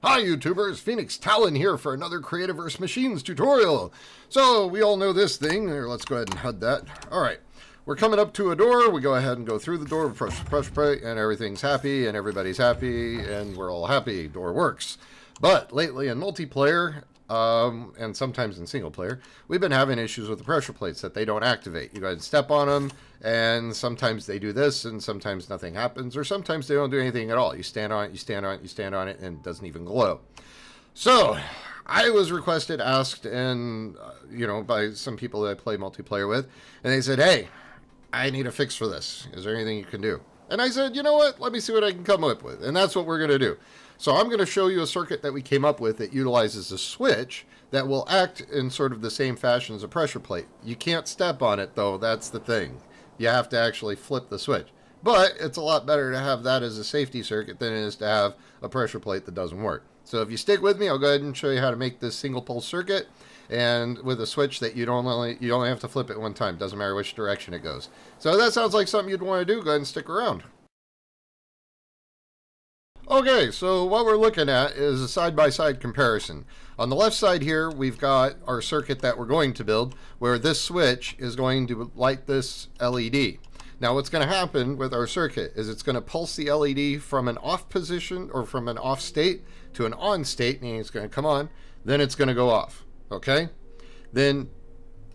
Hi YouTubers, PhoenixTalon here for another Creativerse Machines tutorial. So we all know this thing. Here, let's go ahead and HUD that. Alright, we're coming up to a door. We go ahead and go through the door, pressure plate, and everything's happy, and everybody's happy, and we're all happy. Door works. But lately in multiplayer, and sometimes in single player, we've been having issues with the pressure plates that they don't activate. You go ahead and step on them, and sometimes they do this, and sometimes nothing happens, or sometimes they don't do anything at all. You stand on it, you stand on it, you stand on it, and it doesn't even glow. So I was asked, and by some people that I play multiplayer with, and they said, hey, I need a fix for this. Is there anything you can do? And I said, you know what? Let me see what I can come up with. And that's what we're going to do. So I'm going to show you a circuit that we came up with that utilizes a switch that will act in sort of the same fashion as a pressure plate. You can't step on it, though. That's the thing. You have to actually flip the switch. But it's a lot better to have that as a safety circuit than it is to have a pressure plate that doesn't work. So if you stick with me, I'll go ahead and show you how to make this single pole circuit, and with a switch that you only have to flip it one time. Doesn't matter which direction it goes. So if that sounds like something you'd want to do, go ahead and stick around. Okay, so what we're looking at is a side-by-side comparison. On the left side here, we've got our circuit that we're going to build, where this switch is going to light this LED. Now what's going to happen with our circuit is it's going to pulse the LED from an off position, or from an off state to an on state, meaning it's going to come on, then it's going to go off. Okay? Then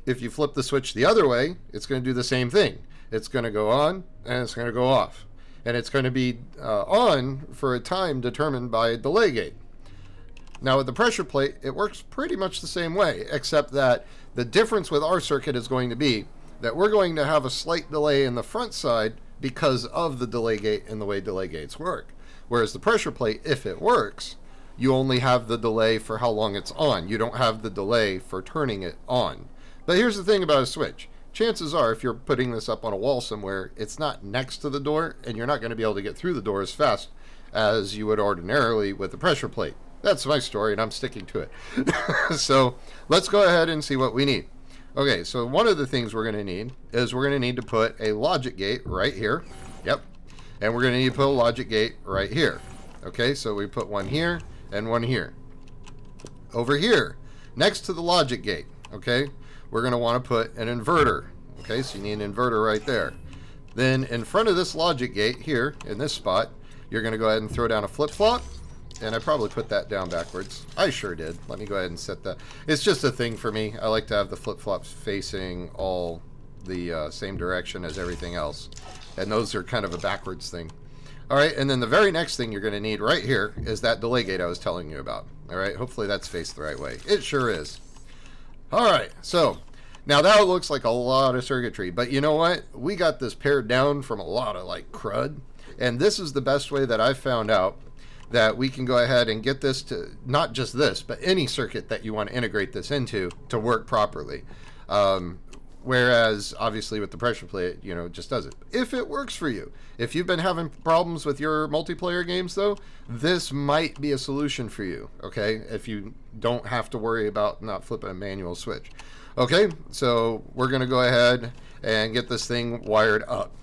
if you flip the switch the other way, it's going to do the same thing. It's going to go on, and it's going to go off. And it's going to be on for a time determined by a delay gate. Now with the pressure plate, it works pretty much the same way, except that the difference with our circuit is going to be that we're going to have a slight delay in the front side because of the delay gate and the way delay gates work. Whereas the pressure plate, if it works, you only have the delay for how long it's on. You don't have the delay for turning it on. But here's the thing about a switch. Chances are, if you're putting this up on a wall somewhere, it's not next to the door, and you're not going to be able to get through the door as fast as you would ordinarily with the pressure plate. That's my story, and I'm sticking to it. So let's go ahead and see what we need. Okay, so one of the things we're going to need is we're going to need to put a logic gate right here. Yep. And we're going to need to put a logic gate right here. Okay, so we put one here and one here. Over here, next to the logic gate, okay, we're going to want to put an inverter. Okay, so you need an inverter right there. Then in front of this logic gate here, in this spot, you're going to go ahead and throw down a flip-flop. And I probably put that down backwards. I sure did. Let me go ahead and set that. It's just a thing for me. I like to have the flip-flops facing all the same direction as everything else. And those are kind of a backwards thing. All right, and then the very next thing you're going to need right here is that delay gate I was telling you about. All right, hopefully that's faced the right way. It sure is. All right, so now that looks like a lot of circuitry, but you know what? We got this pared down from a lot of like crud, and this is the best way that I've found out that we can go ahead and get this to, not just this, but any circuit that you want to integrate this into to work properly. Whereas obviously with the pressure plate, it just does it. If it works for you. If you've been having problems with your multiplayer games though, this might be a solution for you, okay? If you don't have to worry about not flipping a manual switch. Okay, so we're gonna go ahead and get this thing wired up.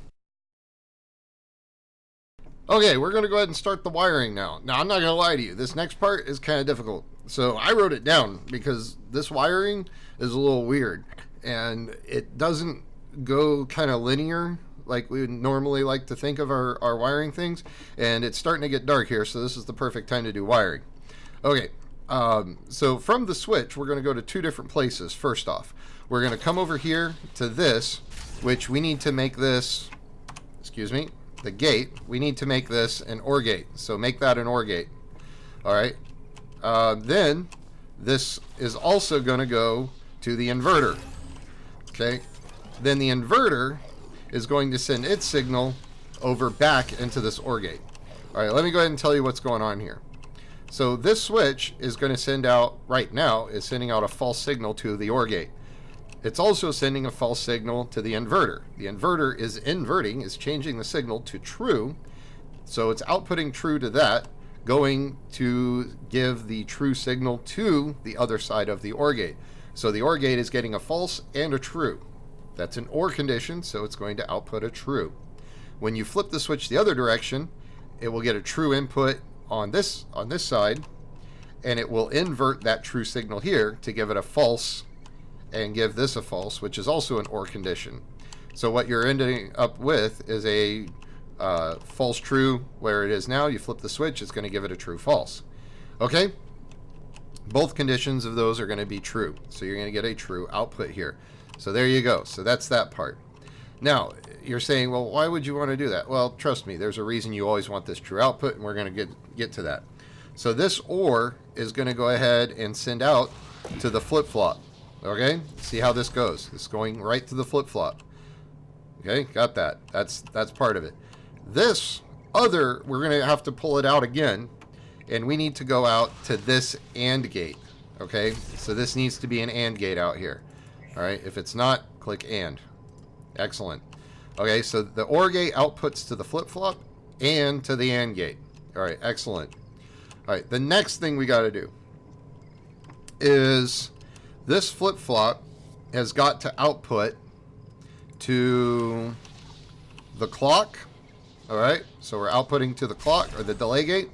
Okay, we're gonna go ahead and start the wiring now. Now I'm not gonna lie to you, this next part is kind of difficult. So I wrote it down because this wiring is a little weird. And it doesn't go kind of linear like we would normally like to think of our wiring things. And it's starting to get dark here, so this is the perfect time to do wiring. Okay, so from the switch, we're going to go to two different places. First off, we're going to come over here to this, which we need to make this, the gate. We need to make this an OR gate. So make that an OR gate. All right. Then this is also going to go to the inverter. Okay, then the inverter is going to send its signal over back into this OR gate. All right, let me go ahead and tell you what's going on here. So this switch is going to send out, right now, is sending out a false signal to the OR gate. It's also sending a false signal to the inverter. The inverter is inverting, is changing the signal to true. So it's outputting true to that, going to give the true signal to the other side of the OR gate. So the OR gate is getting a false and a true. That's an OR condition, so it's going to output a true. When you flip the switch the other direction, it will get a true input on this side, and it will invert that true signal here to give it a false and give this a false, which is also an OR condition. So what you're ending up with is a false true where it is now. You flip the switch, it's going to give it a true false. Okay? Both conditions of those are going to be true. So you're going to get a true output here. So there you go. So that's that part. Now, you're saying, well, why would you want to do that? Well, trust me, there's a reason you always want this true output, and we're going to get to that. So this OR is going to go ahead and send out to the flip-flop. Okay? See how this goes. It's going right to the flip-flop. Okay? Got that. That's part of it. This other, we're going to have to pull it out again, and we need to go out to this AND gate. Okay? So this needs to be an AND gate out here. All right? If it's not, click AND. Excellent. Okay, so the OR gate outputs to the flip-flop and to the AND gate. All right, excellent. All right, the next thing we got to do is this flip-flop has got to output to the clock. All right, so we're outputting to the clock or the delay gate,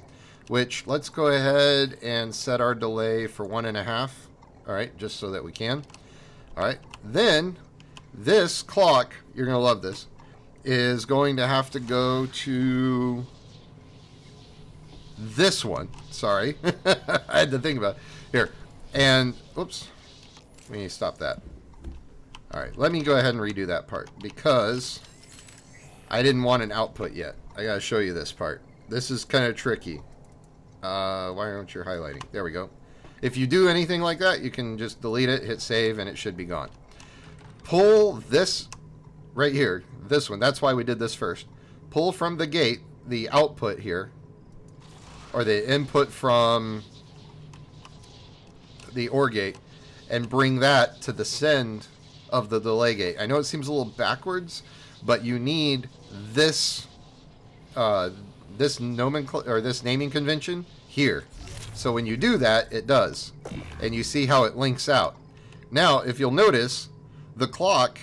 which let's go ahead and set our delay for 1.5. All right, just so that we can. All right, then this clock, you're going to love this, is going to have to go to this one. Sorry. I had to think about it. Here. And, oops. Let me stop that. All right. Let me go ahead and redo that part because I didn't want an output yet. I got to show you this part. This is kind of tricky. Why aren't you highlighting? There we go. If you do anything like that, you can just delete it, hit save, and it should be gone. Pull this right here, this one. That's why we did this first. Pull from the gate the output here, or the input from the OR gate, and bring that to the send of the delay gate. I know it seems a little backwards, but you need this this naming convention here. So when you do that, it does, and you see how it links out. Now, if you'll notice, the clock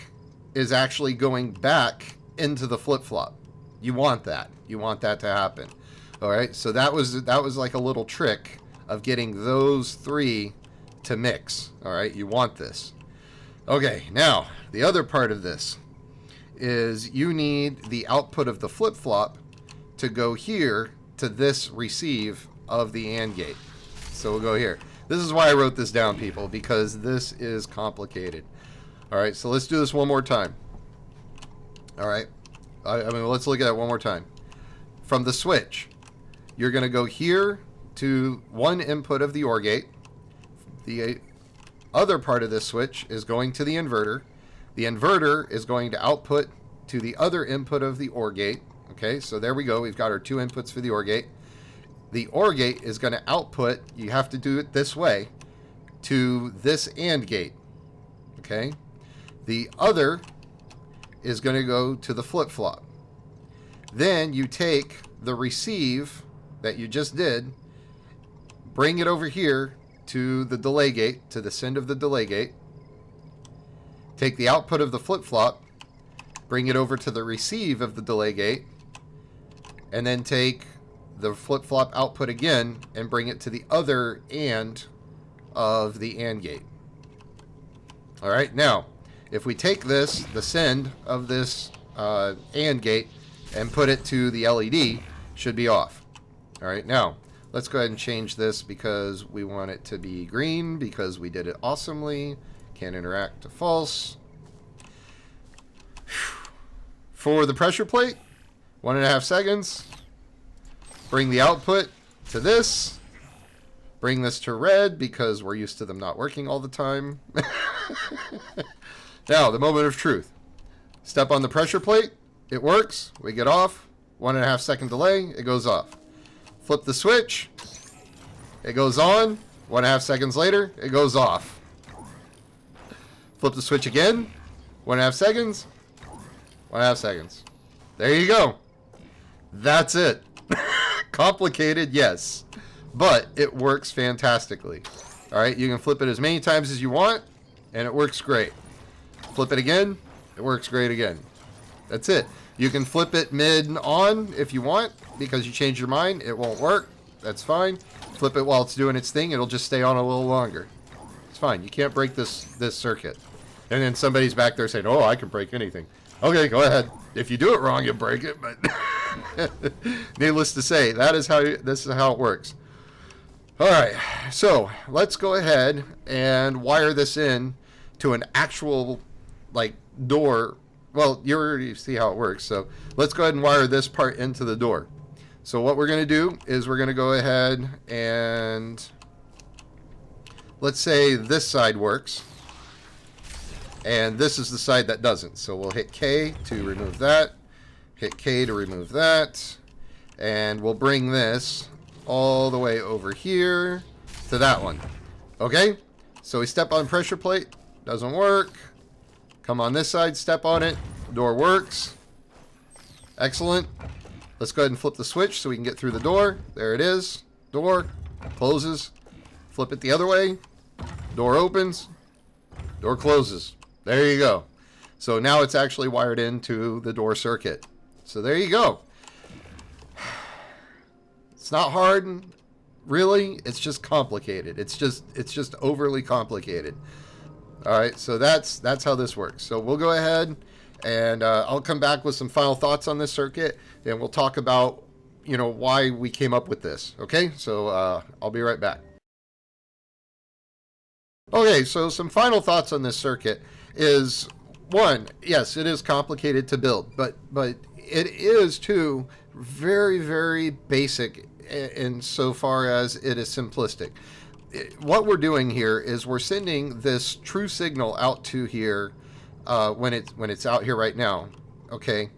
is actually going back into the flip-flop. You want that. You want that to happen. All right. So that was like a little trick of getting those three to mix. All right. You want this. Okay. Now, the other part of this is you need the output of the flip-flop to go here to this receive of the AND gate. So we'll go here. This is why I wrote this down, people, because this is complicated. All right, so let's do this one more time. All right, I mean, let's look at it one more time. From the switch, you're going to go here to one input of the OR gate. The other part of this switch is going to the inverter. The inverter is going to output to the other input of the OR gate. Okay, so there we go. We've got our two inputs for the OR gate. The OR gate is going to output, you have to do it this way, to this AND gate. Okay? The other is going to go to the flip-flop. Then you take the receive that you just did, bring it over here to the delay gate, to the send of the delay gate. Take the output of the flip-flop, bring it over to the receive of the delay gate, and then take the flip-flop output again and bring it to the other AND of the AND gate. All right, now, if we take this, the send of this AND gate, and put it to the LED, should be off. All right, now, let's go ahead and change this because we want it to be green because we did it awesomely. Can't interact to false. For the pressure plate, 1.5 seconds. Bring the output to this. Bring this to red because we're used to them not working all the time. Now, the moment of truth. Step on the pressure plate. It works. We get off. 1.5 second delay. It goes off. Flip the switch. It goes on. 1.5 seconds later, it goes off. Flip the switch again. 1.5 seconds. 1.5 seconds. There you go. That's it. Complicated, yes. But it works fantastically. All right, you can flip it as many times as you want, and it works great. Flip it again, it works great again. That's it. You can flip it mid-on if you want, because you change your mind. It won't work. That's fine. Flip it while it's doing its thing. It'll just stay on a little longer. It's fine. You can't break this circuit. And then somebody's back there saying, oh, I can break anything. Okay, go ahead. If you do it wrong, you break it. But needless to say, this is how it works. All right, so let's go ahead and wire this in to an actual like door. Well, you already see how it works. So let's go ahead and wire this part into the door. So what we're going to do is we're going to go ahead and let's say this side works. And this is the side that doesn't. So we'll hit K to remove that. Hit K to remove that. And we'll bring this all the way over here to that one. Okay? So we step on pressure plate. Doesn't work. Come on this side, step on it. Door works. Excellent. Let's go ahead and flip the switch so we can get through the door. There it is. Door closes. Flip it the other way. Door opens. Door closes. There you go. So now it's actually wired into the door circuit. So there you go. It's not hard, really. It's just complicated. It's just overly complicated. All right, so that's how this works. So we'll go ahead and I'll come back with some final thoughts on this circuit, and we'll talk about why we came up with this. Okay, so I'll be right back. Okay, so some final thoughts on this circuit is, one, yes, it is complicated to build, but it is too very, very basic in so far as it is simplistic. What we're doing here is we're sending this true signal out to here when it's out here right now, okay?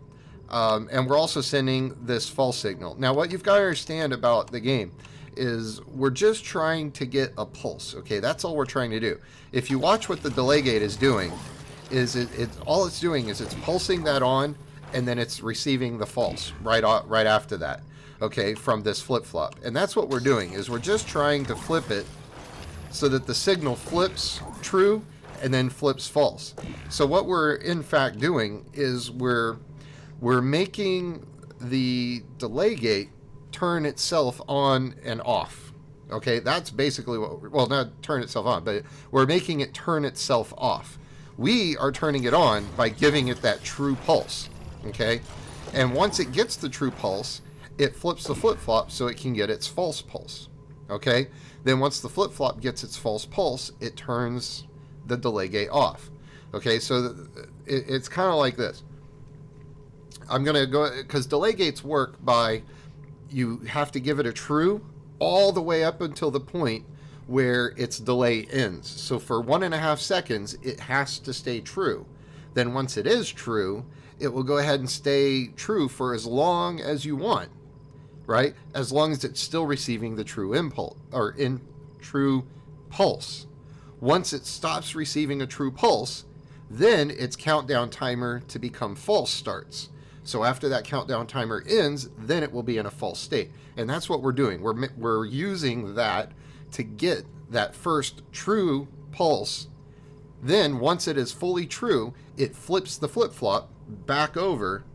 And we're also sending this false signal. Now, what you've got to understand about the game is we're just trying to get a pulse, okay? That's all we're trying to do. If you watch what the delay gate is doing, all it's doing is it's pulsing that on, and then it's receiving the false right after that, okay, from this flip-flop. And that's what we're doing, is we're just trying to flip it so that the signal flips true and then flips false. So what we're in fact doing is we're making the delay gate turn itself on and off. Okay, that's basically well, not turn itself on, but we're making it turn itself off. We are turning it on by giving it that true pulse. Okay, and once it gets the true pulse, it flips the flip-flop so it can get its false pulse. Okay, then once the flip-flop gets its false pulse, it turns the delay gate off. Okay, so it's kind of like this. I'm going to go, because delay gates work by, you have to give it a true all the way up until the point where its delay ends. So for 1.5 seconds, it has to stay true. Then once it is true, it will go ahead and stay true for as long as you want, right? As long as it's still receiving the true impulse, or true pulse. Once it stops receiving a true pulse, then its countdown timer to become false starts. So after that countdown timer ends, then it will be in a false state. And that's what we're doing. We're using that to get that first true pulse. Then once it is fully true, it flips the flip-flop back over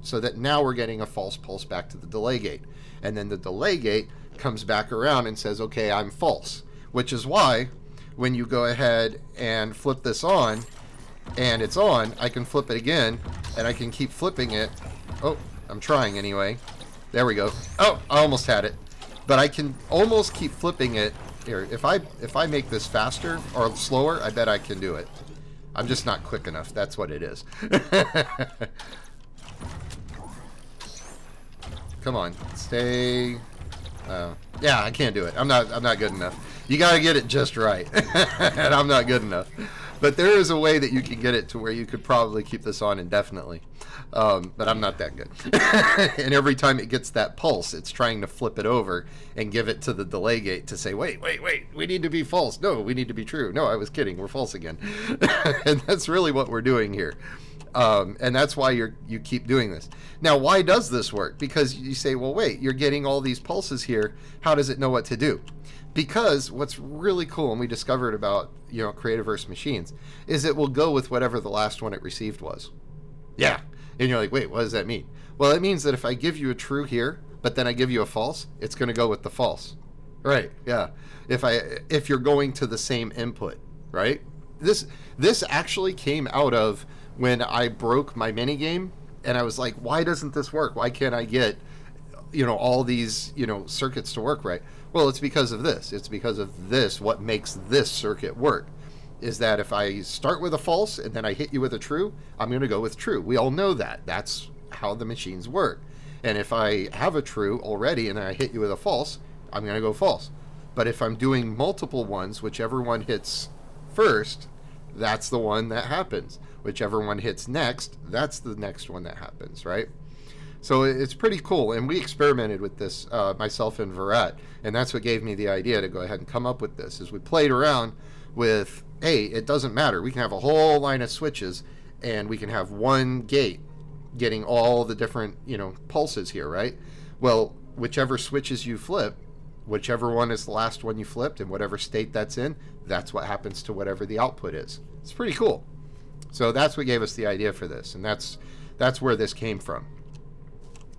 so that now we're getting a false pulse back to the delay gate. And then the delay gate comes back around and says, okay, I'm false. Which is why when you go ahead and flip this on, and it's on, I can flip it again, and I can keep flipping it. Oh, I'm trying anyway. There we go. Oh, I almost had it. But I can almost keep flipping it. Here, if I make this faster or slower, I bet I can do it. I'm just not quick enough. That's what it is. Come on, stay. Yeah, I can't do it. I'm not good enough. You got to get it just right, and I'm not good enough. But there is a way that you can get it to where you could probably keep this on indefinitely. But I'm not that good. And every time it gets that pulse, it's trying to flip it over and give it to the delay gate to say, wait, we need to be false. No, we need to be true. No, I was kidding. We're false again. And that's really what we're doing here. And that's why you keep doing this. Now, why does this work? Because you say, well, wait, you're getting all these pulses here. How does it know what to do? Because what's really cool, and we discovered about Creativerse Machines, is it will go with whatever the last one it received was. Yeah. And you're like, wait, what does that mean? Well, it means that if I give you a true here, but then I give you a false, it's going to go with the false. Right, yeah. If you're going to the same input, right? This actually came out of when I broke my mini game, and I was like, why doesn't this work? Why can't I get, all these, circuits to work right? Well, it's because of this. It's because of this. What makes this circuit work is that if I start with a false and then I hit you with a true, I'm going to go with true. We all know that. That's how the machines work. And if I have a true already and then I hit you with a false, I'm going to go false. But if I'm doing multiple ones, whichever one hits first, that's the one that happens. Whichever one hits next, that's the next one that happens, right? So it's pretty cool. And we experimented with this, myself and Virat, and that's what gave me the idea to go ahead and come up with this, is we played around with, hey, it doesn't matter. We can have a whole line of switches, and we can have one gate getting all the different, pulses here, right? Well, whichever switches you flip, whichever one is the last one you flipped, and whatever state that's in, that's what happens to whatever the output is. It's pretty cool. So that's what gave us the idea for this, and that's where this came from.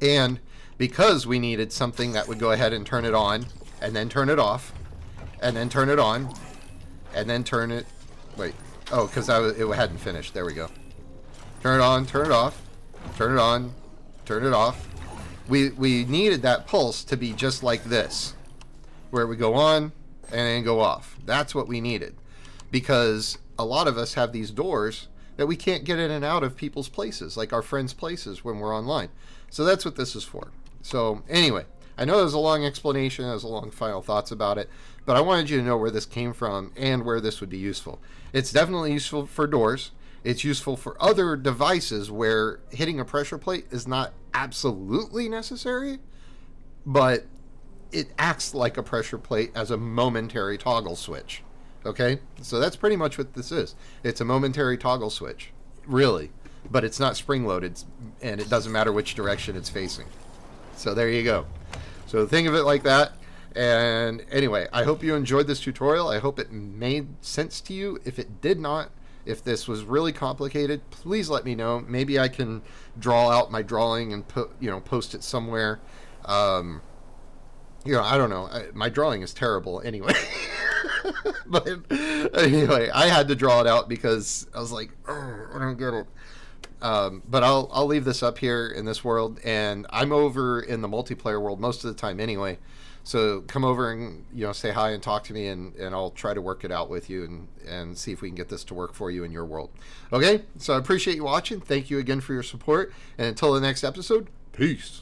And because we needed something that would go ahead and turn it on, and then turn it off, and then turn it on, and then turn it... Wait. Oh, because it hadn't finished. There we go. Turn it on, turn it off, turn it on, turn it off. We needed that pulse to be just like this, where we go on and then go off. That's what we needed, because a lot of us have these doors that we can't get in and out of people's places, like our friends' places when we're online. So that's what this is for. So anyway, I know there's a long explanation, there's a long final thoughts about it, but I wanted you to know where this came from and where this would be useful. It's definitely useful for doors. It's useful for other devices where hitting a pressure plate is not absolutely necessary, but it acts like a pressure plate as a momentary toggle switch. Okay? So that's pretty much what this is. It's a momentary toggle switch, really. But it's not spring-loaded, and it doesn't matter which direction it's facing. So there you go. So think of it like that. And anyway, I hope you enjoyed this tutorial. I hope it made sense to you. If it did not, if this was really complicated, please let me know. Maybe I can draw out my drawing and post it somewhere. I don't know. My drawing is terrible anyway. But anyway, I had to draw it out because I was like, oh, I don't get it. But I'll leave this up here in this world, and I'm over in the multiplayer world most of the time anyway. So come over and say hi and talk to me, and I'll try to work it out with you and see if we can get this to work for you in your world. Okay, so I appreciate you watching. Thank you again for your support, and until the next episode, peace.